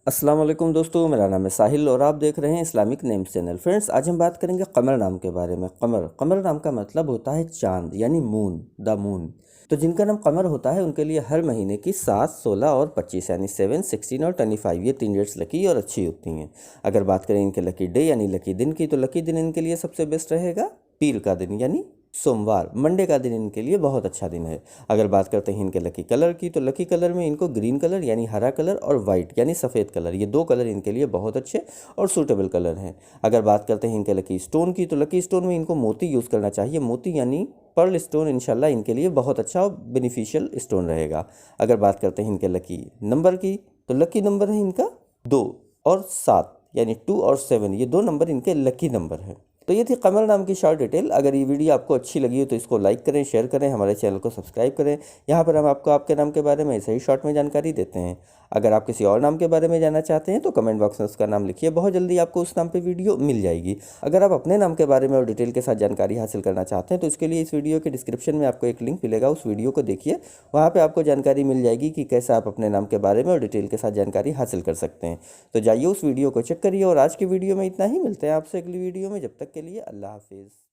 अस्सलाम वालेकुम दोस्तों, मेरा नाम है साहिल और आप देख रहे हैं इस्लामिक नेम्स चैनल। फ्रेंड्स, आज हम बात करेंगे कमर नाम के बारे में। कमर नाम का मतलब होता है चांद यानी मून, द मून। तो जिनका नाम कमर होता है उनके लिए हर महीने की 7, 16 और 25 यानी 7, 16 और 25 ये 3 डेट्स लकी और अच्छी होती हैं। अगर बात करें इनके लकी डे यानी लकी दिन की, तो लकी दिन इनके लिए सबसे बेस्ट रहेगा पीर का दिन यानी सोमवार, मंडे का दिन इनके लिए बहुत अच्छा दिन है। अगर बात करते हैं इनके लकी कलर की, तो लकी कलर में इनको ग्रीन कलर यानी हरा कलर और वाइट यानी सफ़ेद कलर, ये 2 कलर इनके लिए बहुत अच्छे और सूटेबल कलर हैं। अगर बात करते हैं इनके लकी स्टोन की, तो लकी स्टोन में इनको मोती यूज़ करना चाहिए। मोती यानी पर्ल स्टोन इंशाल्लाह इनके लिए बहुत अच्छा और बेनिफिशियल स्टोन रहेगा। अगर बात करते हैं इनके लकी नंबर की, तो लकी नंबर है इनका 2 और 7 यानी 2 और 7, ये 2 नंबर इनके लकी नंबर हैं। तो ये थी कमर नाम की शॉर्ट डिटेल। अगर ये वीडियो आपको अच्छी लगी हो तो इसको लाइक करें, शेयर करें, हमारे चैनल को सब्सक्राइब करें। यहाँ पर हम आपको आपके नाम के बारे में ऐसे ही शॉर्ट में जानकारी देते हैं। अगर आप किसी और नाम के बारे में जानना चाहते हैं तो कमेंट बॉक्स में उसका नाम लिखिए, बहुत जल्दी आपको उस नाम पे वीडियो मिल जाएगी। अगर आप अपने नाम के बारे में और डिटेल के साथ जानकारी हासिल करना चाहते हैं तो इसके लिए इस वीडियो के डिस्क्रिप्शन में आपको एक लिंक मिलेगा, उस वीडियो को देखिए, वहाँ पर आपको जानकारी मिल जाएगी कि कैसे आप अपने नाम के बारे में और डिटेल के साथ जानकारी हासिल कर सकते हैं। तो जाइए उस वीडियो को चेक करिए और आज की वीडियो में इतना ही। मिलते हैं आपसे अगली वीडियो में, जब तक के लिए अल्लाह हाफिज़।